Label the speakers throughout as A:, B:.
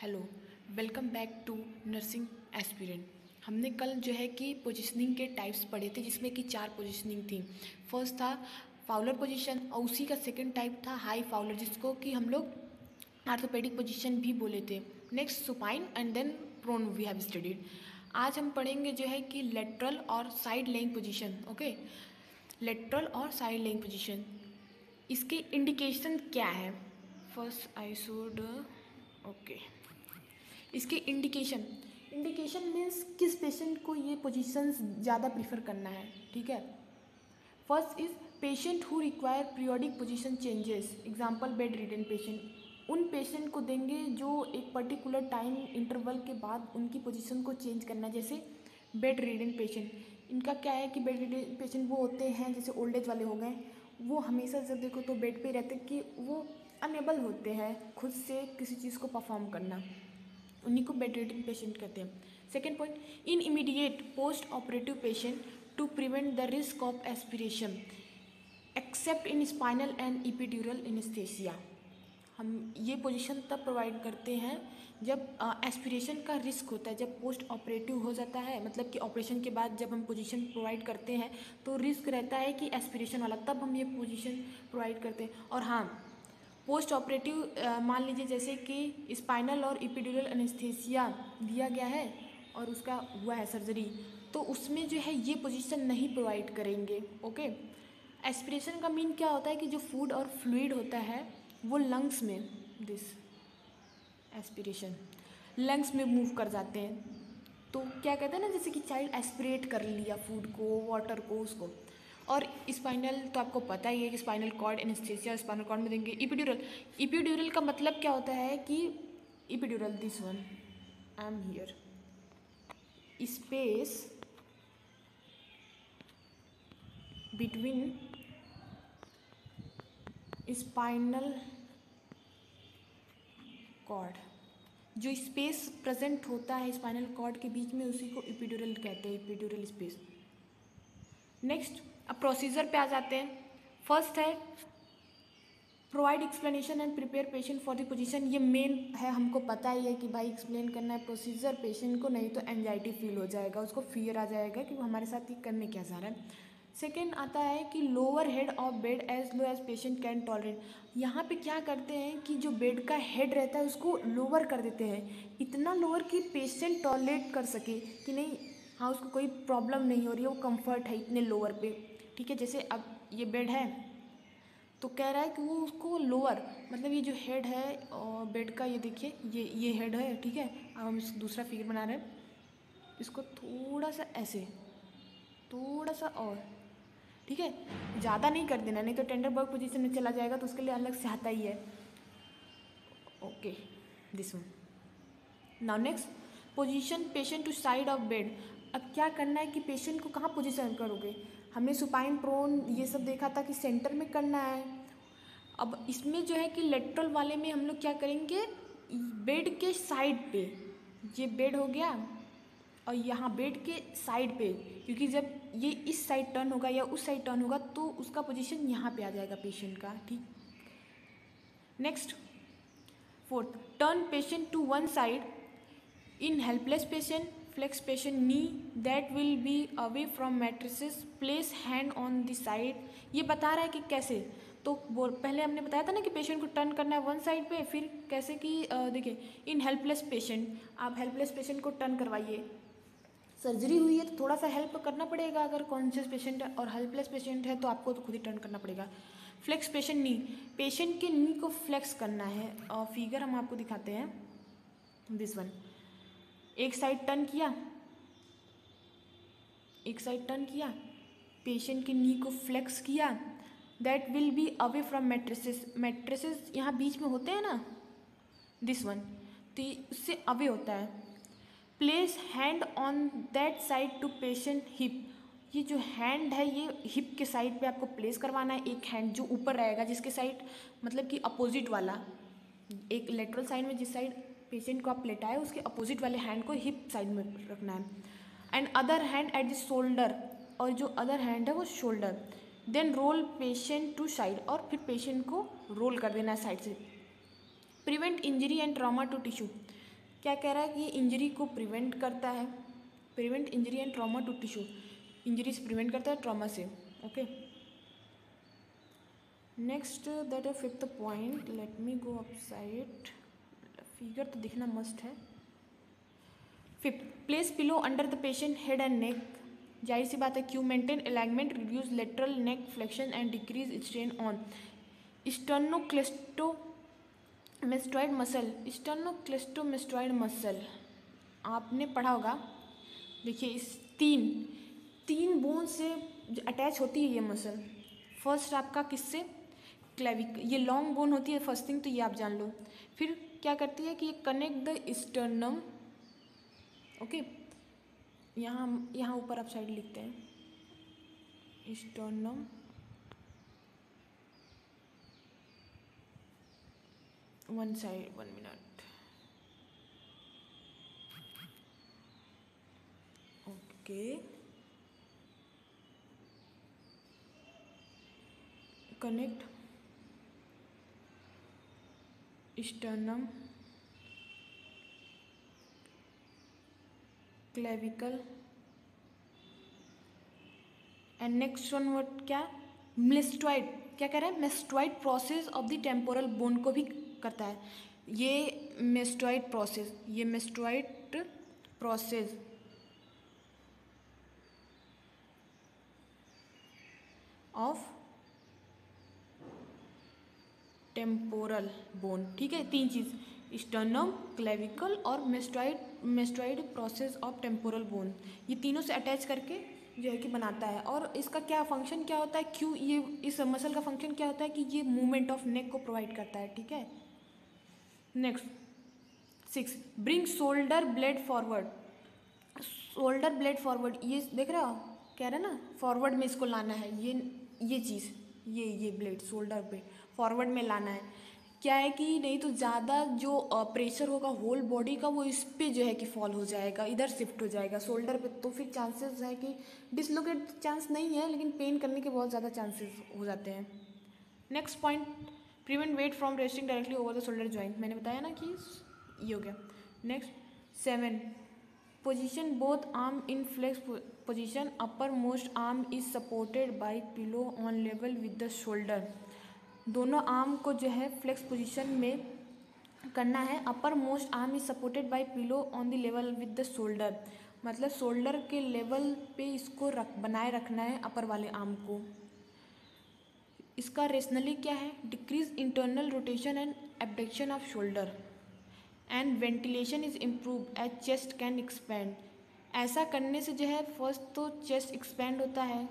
A: Hello, welcome back to nursing aspirant. हमने कल जो है कि पोजीशनिंग के टाइप्स पढ़े थे, जिसमें कि 4 पोजीशनिंग थी। फर्स्ट था फाउलर पोजीशन और उसी का सेकंड टाइप था हाई फाउलर, जिसको कि हम लोग आर्थोपेडिक पोजीशन भी बोले थे। Next supine and then prone we have studied. आज हम पढ़ेंगे जो है कि लेटरल और side lying position. Okay, lateral और साइड लेइंग पोजीशन, इसके इंडिकेशन क्या है? फर्स्ट आई शुड ओके, इसके इंडिकेशन मीन्स किस पेशेंट को ये पोजीशंस ज़्यादा प्रीफर करना है। ठीक है, first is patient who require periodic position changes, example bed ridden patient. उन पेशेंट को देंगे जो एक पर्टिकुलर टाइम इंटरवल के बाद उनकी पोजीशन को चेंज करना है, जैसे बेड रिडन पेशेंट। इनका क्या है कि बेड रिडन पेशेंट वो होते हैं जैसे ओल्ड एज वाले हो गए, वो हमेशा जब देखो तो बेड पे रहते कि वो अनेबल होते हैं खुद से किसी चीज़ को परफॉर्म करना, उन्हीं को बेड रिडन पेशेंट कहते हैं। Second point, in immediate post operative patient to prevent the risk of aspiration except in spinal and epidural anaesthesia. हम ये पोजीशन तब प्रोवाइड करते हैं जब एस्पिरेशन का रिस्क होता है, जब पोस्ट ऑपरेटिव हो जाता है, मतलब कि ऑपरेशन के बाद जब हम पोजीशन प्रोवाइड करते हैं तो रिस्क रहता है कि एस्पिरेशन वाला, तब हम ये पोजीशन प्रोवाइड करते हैं। और हाँ, पोस्ट ऑपरेटिव मान लीजिए जैसे कि स्पाइनल और इपिड्यूरल एनेस्थीसिया दिया गया है और उसका हुआ है सर्जरी, तो उसमें जो है ये पोजीशन नहीं प्रोवाइड करेंगे। ओके, एस्पिरेशन का मीन क्या होता है कि जो फूड और फ्लूइड होता है वो लंग्स में, दिस एस्पिरेशन लंग्स में मूव कर जाते हैं, तो क्या कहते हैं ना, जैसे कि चाइल्ड एस्पिरेट कर लिया फूड को, वाटर को, उसको। और स्पाइनल तो आपको पता ही है कि spinal cord anaesthesia spinal cord में देंगे। इपिड्यूरल का मतलब क्या होता है कि epidural, this one I am here, space between spinal cord, जो स्पेस प्रेजेंट होता है स्पाइनल कॉर्ड के बीच में, उसी को इपिड्यूरल कहते हैं, इपिड्यूरल स्पेस। नेक्स्ट, अब प्रोसीजर पे आ जाते हैं। फर्स्ट है provide explanation and prepare patient for the position. ये मेन है, हमको पता ही है कि भाई एक्सप्लेन करना है प्रोसीजर पेशेंट को, नहीं तो एंजाइटी फील हो जाएगा, उसको फियर आ जाएगा कि वो हमारे साथ ये करने क्या जा रहा है। सेकेंड आता है कि lower head of bed as low as patient can tolerate. यहाँ पे क्या करते हैं कि जो बेड का हेड रहता है उसको लोअर कर देते हैं, इतना लोअर कि पेशेंट टॉलरेट कर सके कि नहीं, हाँ उसको कोई प्रॉब्लम नहीं हो रही है, वो कंफर्ट है इतने लोअर पे। ठीक है, जैसे अब ये बेड है तो कह रहा है कि वो उसको लोअर, मतलब ये जो हेड है बेड का, ये देखिए ये हेड है। ठीक है, अब हम दूसरा फिगर बना रहे हैं, इसको थोड़ा सा ऐसे, थोड़ा सा और, ठीक है, ज़्यादा नहीं कर देना, नहीं तो टेंडर बर्ग पोजीशन में चला जाएगा, तो उसके लिए अलग से आता ही है। Okay, this one. Now next, position patient to side of bed. अब क्या करना है कि पेशेंट को कहाँ पोजीशन करोगे, हमने सुपाइन प्रोन ये सब देखा था कि सेंटर में करना है। अब इसमें जो है कि लेटरल वाले में हम लोग क्या करेंगे, बेड के साइड पे, ये बेड हो गया और यहाँ बेड के साइड पे, क्योंकि जब ये इस साइड टर्न होगा या उस साइड टर्न होगा तो उसका पोजीशन यहाँ पे आ जाएगा पेशेंट का। ठीक, next fourth, turn patient to one side in helpless patient, flex patient knee that will be away from mattresses, place hand on the side. ये बता रहा है कि कैसे, तो वो पहले हमने बताया था ना कि पेशेंट को टर्न करना है वन साइड पे, फिर कैसे कि देखिए इन हेल्पलेस पेशेंट, आप हेल्पलेस पेशेंट को टर्न करवाइए, सर्जरी हुई है तो थोड़ा सा हेल्प करना पड़ेगा, अगर कॉन्शियस पेशेंट है, और हेल्पलेस पेशेंट है तो आपको तो खुद ही टर्न करना पड़ेगा। फ्लेक्स पेशेंट नी, पेशेंट के नी को फ्लेक्स करना है, और फिगर हम आपको दिखाते हैं, दिस वन। एक साइड टर्न किया, एक साइड टर्न किया, पेशेंट के नी को फ्लेक्स किया, that will be away from matrices, matrices यहाँ बीच में होते हैं ना, दिस वन, तो उससे अवे होता है। Place hand on that side to patient hip, ये जो हैंड है ये हिप के साइड पे आपको प्लेस करवाना है, एक हैंड जो ऊपर रहेगा जिसके साइड, मतलब कि अपोजिट वाला, एक लेटरल साइड में जिस साइड पेशेंट को आप लेटाए उसके अपोजिट वाले हैंड को हिप साइड में रखना है, and other hand at the shoulder, और जो अदर हैंड है वो shoulder. Then roll patient to side, और फिर पेशेंट को रोल कर देना है साइड से। Prevent injury and trauma to tissue, क्या कह रहा है कि ये इंजरी को प्रिवेंट करता है, prevent injury and trauma to tissue, injury से प्रिवेंट करता है ट्रॉमा से। Okay, next that is fifth point, let me go upside, figure तो दिखना मस्ट है। Fifth, place pillow under the patient head and neck, जाहिर सी बात है, क्यों, maintain alignment, reduce lateral neck flexion and decrease strain on sternocleidomastoid muscle. Sternocleidomastoid muscle आपने पढ़ा होगा। देखिए इस तीन बोन से अटैच होती है ये मसल। फर्स्ट आपका किससे, क्लेविक, ये लॉन्ग बोन होती है फर्स्ट थिंग, तो ये आप जान लो। फिर क्या करती है कि ये कनेक्ट द स्टर्नम, ओके, यहाँ ऊपर आप साइड लिखते हैं sternum, one side, 1 minute, okay, connect sternum, clavicle and next one word क्या, मेस्टॉइड, क्या कह रहा है, mastoid process of the temporal bone को भी करता है ये मेस्टॉइड प्रोसेस, ये mastoid process of temporal bone, ठीक है, तीन चीज़, स्टर्नम, क्लेविकल और mastoid process of temporal bone, ये तीनों से अटैच करके जो है कि बनाता है। और इसका क्या फंक्शन क्या होता है, क्यों ये इस मसल का फंक्शन क्या होता है कि ये मूवमेंट ऑफ नेक को प्रोवाइड करता है, ठीक है। Next 6, bring shoulder blade forward, shoulder blade forward, ये देख रहे हो, कह रहे हैं ना फॉरवर्ड में इसको लाना है, ये चीज़, ये ब्लेड शोल्डर पे फॉरवर्ड में लाना है। क्या है कि नहीं तो ज़्यादा जो प्रेशर होगा होल बॉडी का वो इस पे जो है कि फॉल हो जाएगा, इधर शिफ्ट हो जाएगा शोल्डर पे, तो फिर चांसेस है कि डिसलोकेट चांस नहीं है, लेकिन पेन करने के बहुत ज़्यादा चांसेस हो जाते हैं। Next point, prevent weight from resting directly over the shoulder joint, मैंने बताया ना कि ये हो गया। Next 7, position both arm in flex position, upper most arm is supported by pillow on level with the shoulder, दोनों आर्म को जो है फ्लेक्स पोजीशन में करना है, upper most arm is supported by pillow on the level with the shoulder, मतलब shoulder के level पे इसको बनाए रखना है अपर वाले आर्म को। इसका रेशनली क्या है, decrease internal rotation and abduction of shoulder and ventilation is improve as chest can expand, ऐसा करने से जो है फर्स्ट तो चेस्ट एक्सपैंड होता है,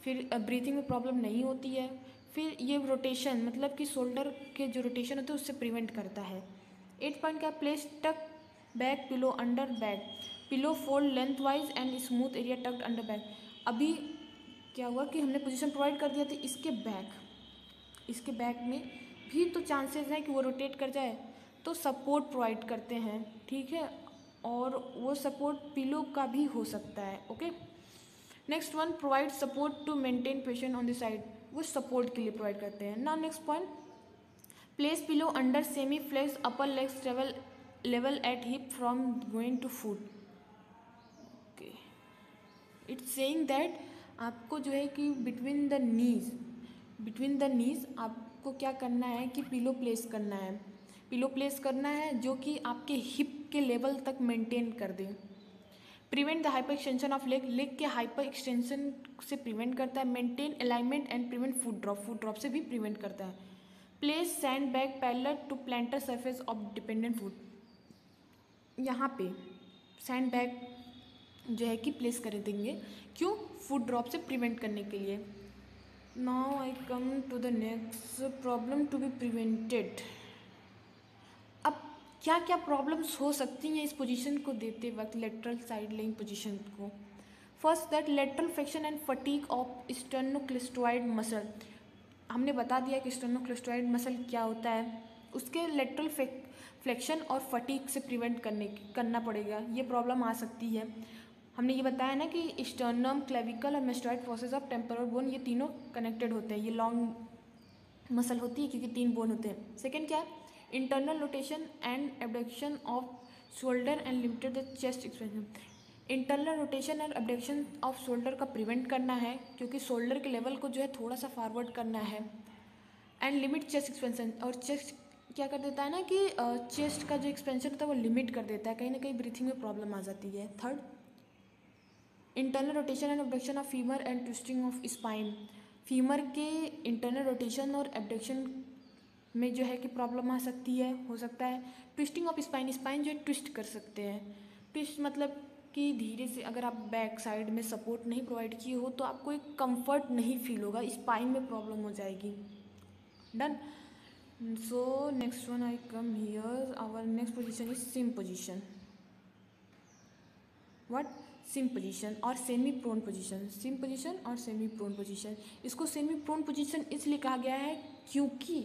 A: फिर ब्रीथिंग में प्रॉब्लम नहीं होती है, फिर ये रोटेशन मतलब कि शोल्डर के जो रोटेशन होते हैं उससे प्रिवेंट करता है। 8 पॉइंट का, place tuck back pillow under back, pillow fold lengthwise and smooth area tucked under back. अभी क्या हुआ कि हमने पोजीशन प्रोवाइड कर दिया था इसके बैक में भी तो चांसेस हैं कि वो रोटेट कर जाए, तो सपोर्ट प्रोवाइड करते हैं, ठीक है, और वो सपोर्ट पिलो का भी हो सकता है। Okay, next one, provide support to maintain patient on the side, वो सपोर्ट के लिए प्रोवाइड करते हैं। Now next point, place pillow under semi flex upper legs level at hip from going to foot. Okay, it's saying that आपको जो है कि between the knees आपको क्या करना है कि पिलो प्लेस करना है जो कि आपके हिप के लेवल तक मेंटेन कर दे। Prevent the hyper extension of leg के हाइपर एक्सटेंशन से प्रिवेंट करता है। Maintain alignment and prevent foot drop से भी प्रिवेंट करता है। Place sand bag parallel to plantar surface of dependent foot, यहाँ पे सैंड बैग जो है कि प्लेस कर देंगे, क्यों, फुट ड्रॉप से प्रिवेंट करने के लिए। Now I come to the next problem to be prevented. अब क्या क्या प्रॉब्लम्स हो सकती हैं इस पोजीशन को देते वक्त, लेटरल साइड लेइंग पोजीशन को। First that lateral flexion and fatigue of sternocleidomastoid muscle, हमने बता दिया कि स्टर्नोक्लेस्टोइड मसल क्या होता है, उसके लेटरल फ्लेक्शन और फटीग से प्रिवेंट करना पड़ेगा, ये प्रॉब्लम आ सकती है। हमने ये बताया ना कि स्टर्नम, क्लेविकल और mastoid process of temporal bone, ये तीनों कनेक्टेड होते हैं, ये लॉन्ग मसल होती है क्योंकि 3 बोन होते हैं। सेकेंड क्या है, internal rotation and abduction of shoulder and limited the chest expansion. Internal rotation और एबडक्शन ऑफ शोल्डर का प्रिवेंट करना है, क्योंकि शोल्डर के लेवल को जो है थोड़ा सा फॉरवर्ड करना है। एंड लिमिट चेस्ट एक्सपेंशन, और चेस्ट क्या कर देता है ना कि चेस्ट का जो एक्सपेंशन होता है वो लिमिट कर देता है, कहीं ना कहीं ब्रीथिंग में प्रॉब्लम आ जाती है। Third, internal rotation and abduction of femur and twisting of spine. Femur के इंटरनल रोटेशन और एबडक्शन में जो है कि प्रॉब्लम आ सकती है, हो सकता है। ट्विस्टिंग ऑफ स्पाइन, स्पाइन जो है ट्विस्ट कर सकते हैं। ट्विस्ट मतलब कि धीरे से अगर आप बैक साइड में सपोर्ट नहीं प्रोवाइड किए हो तो आपको एक कंफर्ट नहीं फील होगा, स्पाइन में प्रॉब्लम हो जाएगी। Done. So next one I come here, our next position is Sims position. What? Sims position और semi prone position. Sims position और सेमी प्रोन पोजीशन, इसको सेमी प्रोन पोजीशन इसलिए कहा गया है क्योंकि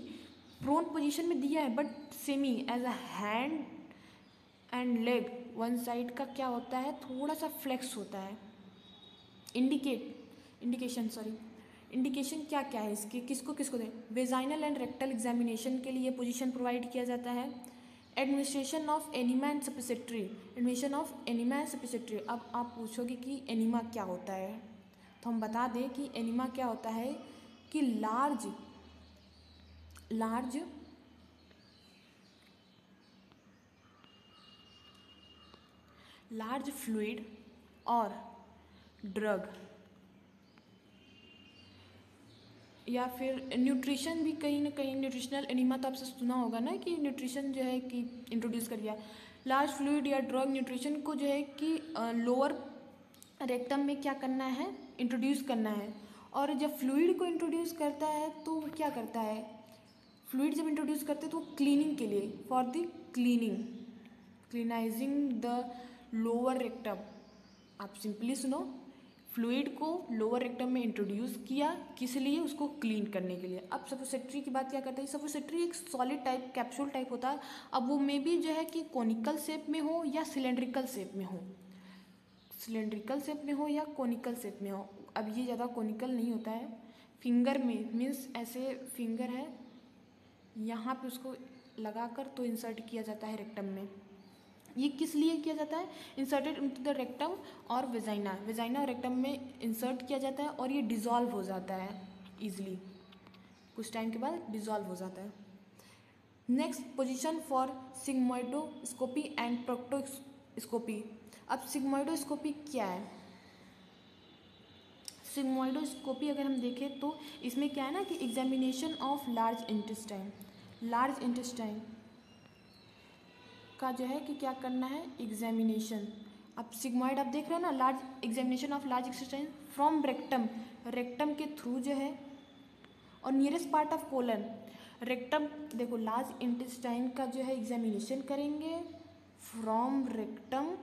A: प्रोन पोजीशन में दिया है but semi as a hand and leg one side का क्या होता है, थोड़ा सा फ्लेक्स होता है। इंडिकेशन क्या क्या है इसके, किसको किसको दें? वेजाइनल एंड रेक्टल एग्जामिनेशन के लिए पोजीशन प्रोवाइड किया जाता है। Administration of enema and suppository, admission of enema and suppository. अब आप पूछोगे कि एनिमा क्या होता है, तो हम बता दें कि एनिमा क्या होता है कि लार्ज फ्लूइड और ड्रग, या फिर न्यूट्रिशन भी कहीं ना कहीं, न्यूट्रिशनल एनीमा तो आपसे सुना होगा ना कि न्यूट्रिशन जो है कि इंट्रोड्यूस कर दिया। लार्ज फ्लूइड या ड्रग न्यूट्रिशन को जो है कि लोअर रेक्टम में क्या करना है, इंट्रोड्यूस करना है। और जब फ्लूइड को इंट्रोड्यूस करता है तो क्या करता है, फ्लूइड जब इंट्रोड्यूस करते हैं तो क्लीनिंग के लिए, for the cleansing the lower rectum. आप सिंपली सुनो, फ्लूइड को लोअर रेक्टम में इंट्रोड्यूस किया, किस लिए? उसको क्लीन करने के लिए। अब सपोसिटरी की बात क्या करते हैं, सपोसिटरी एक सॉलिड टाइप कैप्सूल टाइप होता है। अब वो मे भी जो है कि कोनिकल शेप में हो या सिलेंड्रिकल शेप में हो, या कोनिकल शेप में हो। अब ये ज़्यादा कोनिकल नहीं होता है, फिंगर में मीन्स ऐसे फिंगर है, यहाँ पे उसको लगाकर तो इंसर्ट किया जाता है रेक्टम में। ये किस लिए किया जाता है? इंसर्टेड इनटू द रेक्टम और वेजाइना और रेक्टम में इंसर्ट किया जाता है और ये डिज़ोल्व हो जाता है ईजिली, कुछ टाइम के बाद डिज़ोल्व हो जाता है। Next position for sigmoidoscopy and proctoscopy. अब सिग्मोइडोस्कोपी क्या है? सिग्मोइडोस्कोपी अगर हम देखें तो इसमें क्या है ना कि एग्जामिनेशन ऑफ लार्ज इंटेस्टाइन का जो है कि क्या करना है, एग्जामिनेशन। अब सिग्मॉइड आप देख रहे हैं ना, large examination of large intestine from rectum के थ्रू जो है, और nearest part of colon. Rectum देखो, लार्ज इंटेस्टाइन का जो है एग्जामिनेशन करेंगे from rectum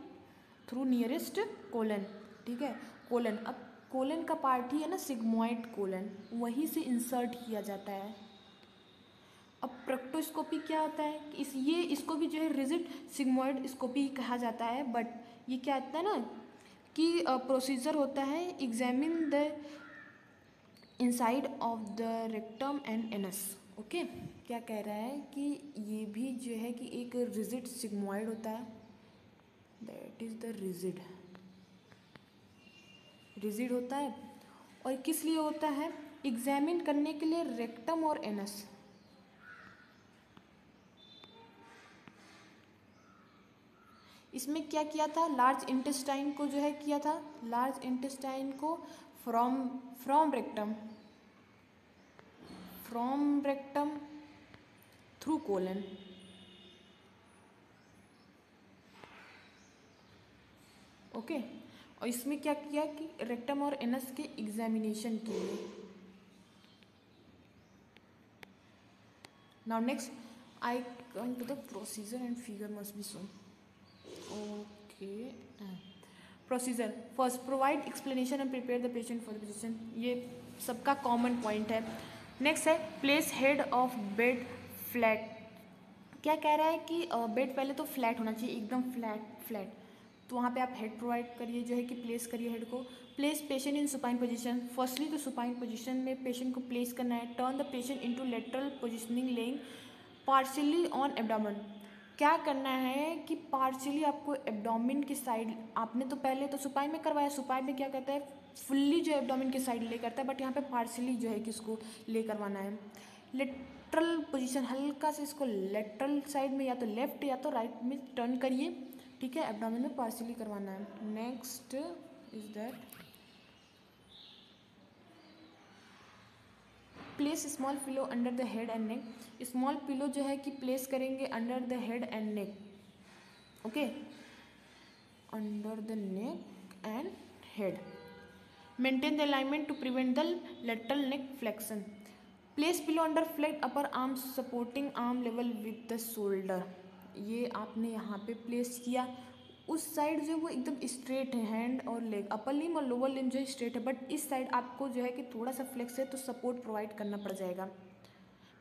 A: through nearest colon, ठीक है, कोलन। अब कोलन का पार्ट ही है ना सिग्मॉइड कोलन, वहीं से इंसर्ट किया जाता है। अब प्रोक्टोस्कोपी क्या होता है कि इसको भी जो है रिजिड सिग्मॉइड स्कोपी कहा जाता है, बट ये क्या होता है ना कि प्रोसीजर होता है examine the inside of the rectum and anus. Okay, क्या कह रहा है कि ये भी जो है कि एक रिजिड सिग्मॉइड होता है, दैट इज द रिजिड होता है। और किस लिए होता है? एग्जामिन करने के लिए रेक्टम और एनस। इसमें क्या किया था, लार्ज इंटेस्टाइन को जो है किया था, लार्ज इंटेस्टाइन को from rectum through colon. Okay, और इसमें क्या किया कि रेक्टम और एनस के एग्जामिनेशन के लिए। Now next I come to the procedure and figure must be shown. Okay, procedure first, provide explanation and prepare the patient for the position. ये सबका कॉमन पॉइंट है। नेक्स्ट है place head of bed flat. क्या कह रहा है कि bed पहले तो फ्लैट होना चाहिए, एकदम फ्लैट। तो वहाँ पे आप हेड प्रोवाइड करिए, जो है कि प्लेस करिए हेड को। Place patient in supine position. Firstly तो सुपाइन पोजीशन में पेशेंट को प्लेस करना है। Turn the patient into lateral positioning laying partially on abdomen, क्या करना है कि पार्शियली आपको एब्डोमेन की साइड, आपने तो पहले तो सुपाइन में करवाया, सुपाइन में क्या करता है फुल्ली जो एब्डोमेन की साइड ले करता है, बट यहाँ पे पार्शियली जो है कि इसको ले करवाना है। लेटरल पोजीशन, हल्का से इसको लेटरल साइड में या तो लेफ्ट या तो राइट में टर्न करिए, ठीक है, एब्डोमेन में पार्शियली करवाना है। Next is that place small pillow under the head and neck, small pillow जो है कि प्लेस करेंगे under the head and neck, okay, under the neck and head. Maintain the alignment to prevent the lateral neck flexion, place pillow under flexed upper arm supporting arm level with the shoulder, ये आपने यहाँ पे place किया, उस side जो है वो एकदम स्ट्रेट है, हैंड और लेग, अपर लिम और लोअर लिम जो है स्ट्रेट है, बट इस साइड आपको जो है कि थोड़ा सा फ्लेक्स है तो सपोर्ट प्रोवाइड करना पड़ जाएगा।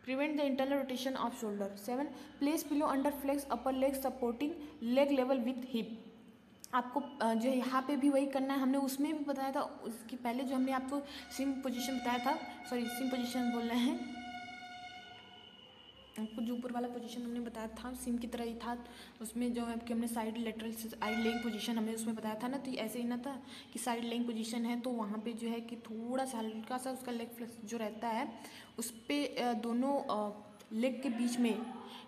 A: Prevent the internal rotation of shoulder. 7 place pillow under flex upper leg supporting leg level with hip, आपको जो है यहाँ पे भी वही करना है, हमने उसमें भी बताया था, उसकी पहले जो हमने आपको सिम पोजीशन बताया था, सॉरी सिम पोजीशन बोल रहे हैं, आपको जो ऊपर वाला पोजीशन हमने बताया था सिम की तरह ही था, उसमें जो है कि हमने side lateral side lying position हमने उसमें बताया था ना, तो ऐसे ही ना था कि साइड लेइंग पोजीशन है तो वहाँ पे जो है कि थोड़ा सा हल्का सा उसका लेग फ्लेक्स जो रहता है उस पर दोनों लेग के बीच में,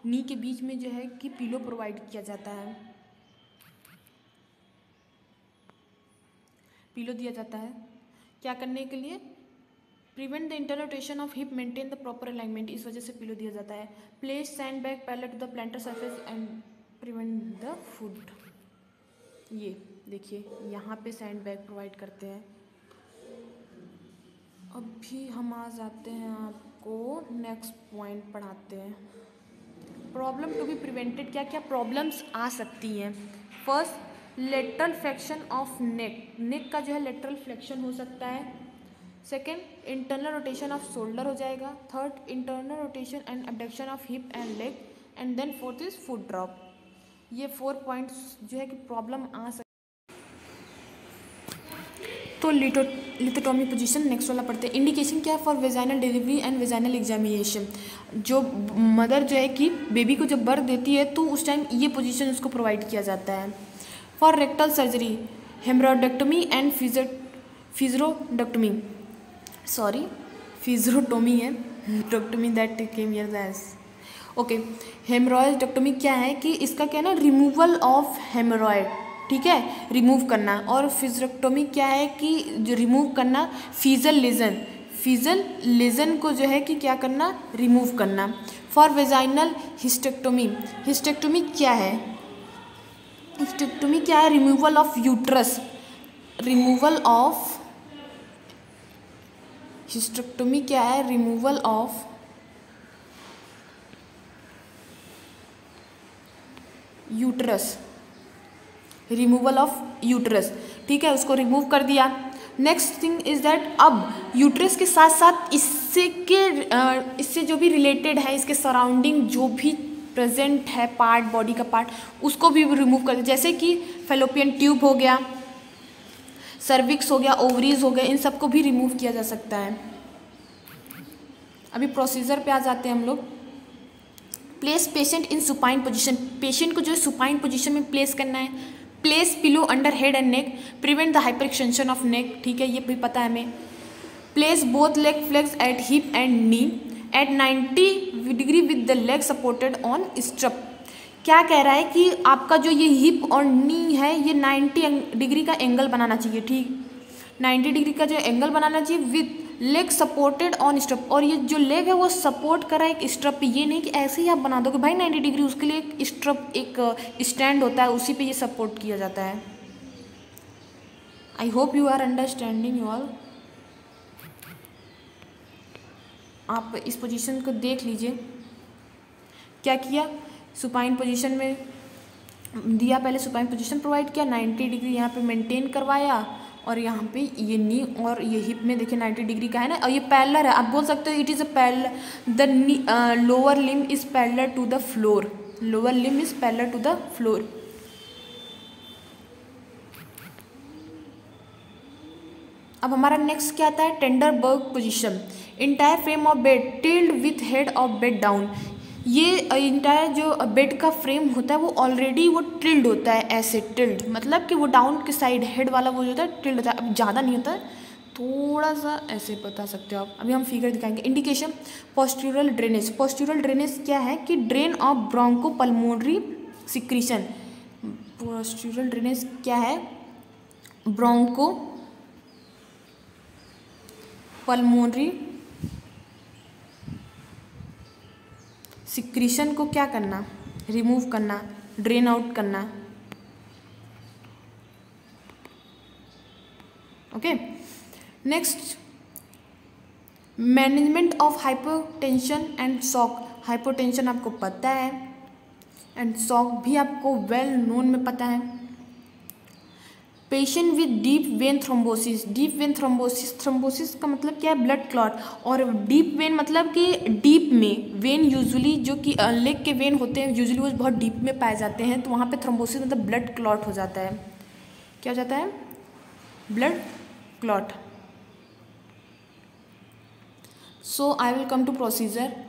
A: नी के बीच में जो है कि पिलो प्रोवाइड किया जाता है, पिलो दिया जाता है, क्या करने के लिए, prevent the internal rotation of hip, maintain the proper alignment, इस वजह से पिलो दिया जाता है। Place sand bag parallel to the plantar surface and prevent the foot, ये देखिए यहाँ पे सैंड बैग प्रोवाइड करते हैं। अभी हम आ जाते हैं, आपको नेक्स्ट पॉइंट पढ़ाते हैं, प्रॉब्लम टू बी प्रिवेंटेड, क्या क्या प्रॉब्लम्स आ सकती हैं। First lateral flexion of neck, neck का जो है लेटरल फ्लेक्शन हो सकता है। Second internal rotation of shoulder हो जाएगा। Third internal rotation and abduction of hip and leg, and then fourth is foot drop. ये 4 पॉइंट्स जो है कि प्रॉब्लम आ सकती। तो लिथोटॉमी पोजीशन नेक्स्ट वाला पढ़ते हैं। इंडिकेशन क्या for vaginal delivery and vaginal examination, जो मदर जो है कि बेबी को जब बर्थ देती है तो उस टाइम ये पोजीशन उसको प्रोवाइड किया जाता है। For rectal surgery haemorrhoidectomy and fissurectomy, sorry fissurotomy है, dectomy that came here that's, okay. Haemorrhoidectomy क्या है कि इसका क्या है ना, रिमूवल ऑफ हेमरॉयड, ठीक है, रिमूव करना। और फिजरेक्टोमी क्या है कि जो रिमूव करना फीजल लेजन, फीजल लेजन को जो है कि क्या करना, रिमूव करना। फॉर वेजाइनल हिस्टेक्टोमी, हिस्टेक्टोमी क्या है, हिस्टेक्टोमी क्या है, removal of uterus, removal of, hysterectomy क्या है, removal of uterus, removal of uterus, ठीक है, उसको रिमूव कर दिया। नेक्स्ट थिंग इज दैट अब यूट्रस के साथ साथ इससे जो भी रिलेटेड है, इसके सराउंडिंग जो भी प्रेजेंट है पार्ट, बॉडी का पार्ट, उसको भी रिमूव कर दिया, जैसे कि फेलोपियन ट्यूब हो गया, सर्विक्स हो गया, ओवरीज हो गया, इन सबको भी रिमूव किया जा सकता है। अभी प्रोसीजर पे आ जाते हैं हम लोग। Place patient in supine position, patient को जो है सुपाइन पोजीशन में प्लेस करना है। Place pillow under head and neck, prevent the hyper extension of neck, ठीक है, ये भी पता है हमें। Place both leg flex at hip and knee at 90 degree with the leg supported on strap, क्या कह रहा है कि आपका जो ये हिप और नी है ये 90 डिग्री का एंगल बनाना चाहिए, ठीक, 90 डिग्री का जो एंगल बनाना चाहिए विद लेग सपोर्टेड ऑन स्ट्रप, और ये जो लेग है वो सपोर्ट करा एक स्ट्रप पे, ये नहीं कि ऐसे ही आप बना दोगे भाई 90 डिग्री, उसके लिए एक स्ट्रप, एक स्टैंड होता है, उसी पे ये सपोर्ट किया जाता है। I hope you are understanding you all. आप इस पोजीशन को देख लीजिए, क्या किया, सुपाइन पोजीशन में दिया, पहले सुपाइन पोजीशन प्रोवाइड किया, 90 डिग्री यहाँ पे मेंटेन करवाया, और यहाँ पे ये नी और ये हिप में देखिए 90 डिग्री का है ना, और ये पैरेलल है, आप बोल सकते हो it is a parallel, the lower limb is parallel to the floor, lower limb is parallel to the floor. अब हमारा नेक्स्ट क्या आता है, Trendelenburg position, entire frame of bed tilted with head of bed down, ये entire जो bed का frame होता है वो ऑलरेडी वो टिल्ड होता है, ऐसे टिल्ड मतलब कि वो डाउन के साइड हेड वाला वो जो होता है टिल्ड होता है। अब ज़्यादा नहीं होता है, थोड़ा सा ऐसे बता सकते हो आप। अभी हम फिगर दिखाएंगे। Indication posterior drainage. Posterior drainage क्या है कि drain of bronchopulmonary secretion. Posterior drainage क्या है? ब्रोंको पल्मोनरी सिक्रीशन को क्या करना? रिमूव करना, ड्रेन आउट करना। Okay, next management of hypotension and shock. Hypotension आपको पता है एंड शॉक भी आपको वेल नोन में पता है। Patient with deep vein thrombosis. Deep vein thrombosis, thrombosis का मतलब क्या है? Blood clot. और डीप वेन मतलब कि डीप में वेन यूजुअली जो कि लेग के वेन होते हैं यूजुअली वो बहुत डीप में पाए जाते हैं, तो वहाँ पे थ्रोम्बोसिस मतलब ब्लड क्लॉट हो जाता है। क्या हो जाता है? Blood clot. So I will come to procedure.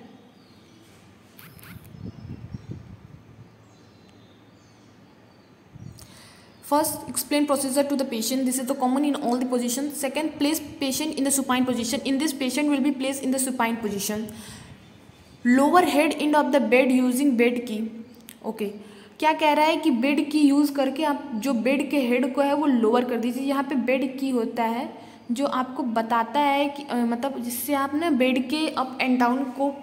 A: First, explain procedure to the patient. This is the common in all the positions. Second, place patient in the supine position. In this, patient will be placed in the supine position. Lower head end of the bed using bed key. Okay. क्या कह रहा है कि bed की use करके आप जो bed के हेड को है वो लोअर कर दीजिए। यहाँ पे बेड की होता है जो आपको बताता है कि मतलब जिससे आप ना बेड के अप एंड डाउन को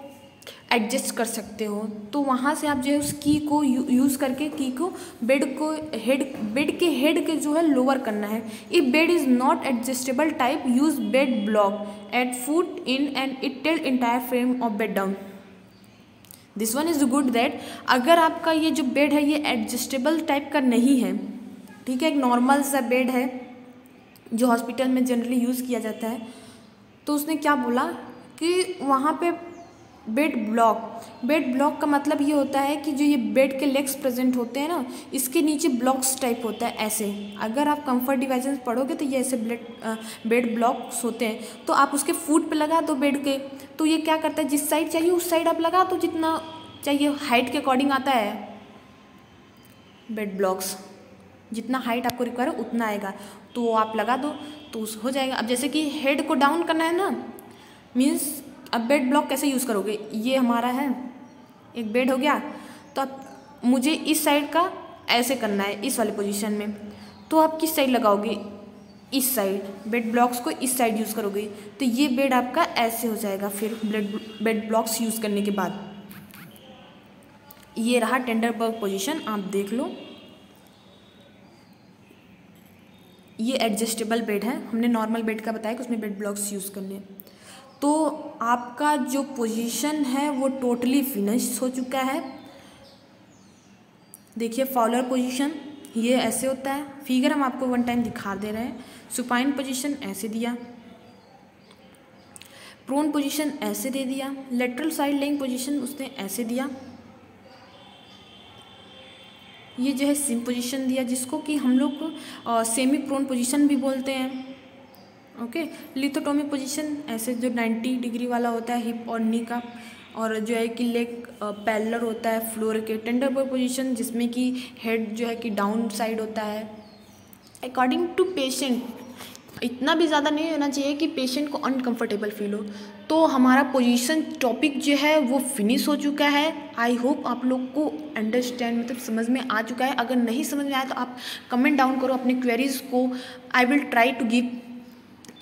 A: एडजस्ट कर सकते हो। तो वहाँ से आप जो है उस की को यूज़ करके की को बेड के हेड के जो है लोअर करना है। If bed is not adjustable type, use bed block at foot in and it tilt entire frame of bed down. This one is good that अगर आपका ये जो बेड है ये एडजस्टेबल टाइप का नहीं है, ठीक है, एक नॉर्मल सा बेड है जो हॉस्पिटल में जनरली यूज़ किया जाता है, तो उसने क्या बोला कि वहाँ पे बेड ब्लॉक का मतलब ये होता है कि जो ये बेड के लेग्स प्रेजेंट होते हैं ना, इसके नीचे ब्लॉक्स टाइप होता है ऐसे। अगर आप कंफर्ट डिवाइसेस पढ़ोगे तो ये ऐसे बेड ब्लॉक्स होते हैं, तो आप उसके फुट पे लगा दो बेड के, तो ये क्या करता है जिस साइड चाहिए उस साइड आप लगा दो, जितना चाहिए हाइट के अकॉर्डिंग आता है बेड ब्लॉक्स, जितना हाइट आपको रिक्वायर है उतना आएगा, तो आप लगा दो तो हो जाएगा। अब जैसे कि हेड को डाउन करना है ना, मीन्स अब बेड ब्लॉक कैसे यूज़ करोगे? ये हमारा है एक बेड हो गया, तो अब मुझे इस साइड का ऐसे करना है इस वाले पोजीशन में, तो आप किस साइड लगाओगे? इस साइड। बेड ब्लॉक्स को इस साइड यूज़ करोगे तो ये बेड आपका ऐसे हो जाएगा। फिर बेड ब्लॉक्स यूज़ करने के बाद ये रहा टेंडरबर्ग पोजीशन, आप देख लो। ये एडजस्टेबल बेड है, हमने नॉर्मल बेड का बताया कि उसमें बेड ब्लॉक्स यूज़ करने। तो आपका जो पोजीशन है वो टोटली फिनिश हो चुका है। देखिए फॉलोअर पोजीशन ये ऐसे होता है, फिगर हम आपको वन टाइम दिखा दे रहे हैं। सुपाइन पोजीशन ऐसे दिया, प्रोन पोजीशन ऐसे दे दिया, लेटरल साइड लेइंग पोजीशन उसने ऐसे दिया, ये जो है सिम पोजीशन दिया जिसको कि हम लोग सेमी प्रोन पोजीशन भी बोलते हैं। ओके, लिथोटोमी पोजीशन ऐसे जो 90 डिग्री वाला होता है हिप और नी का, और जो है कि लेग पैरेलल होता है फ्लोर के। टेंडरबर्ग पोजीशन जिसमें कि हेड जो है कि डाउन साइड होता है। अकॉर्डिंग टू पेशेंट, इतना भी ज़्यादा नहीं होना चाहिए कि पेशेंट को अनकंफर्टेबल फील हो। तो हमारा पोजीशन टॉपिक जो है वो फिनिश हो चुका है। आई होप आप लोग को अंडरस्टैंड मतलब समझ में आ चुका है। अगर नहीं समझ में आया तो आप कमेंट डाउन करो अपने क्वेरीज़ को, I will try to give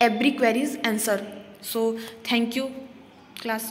A: every queries answer. So thank you class.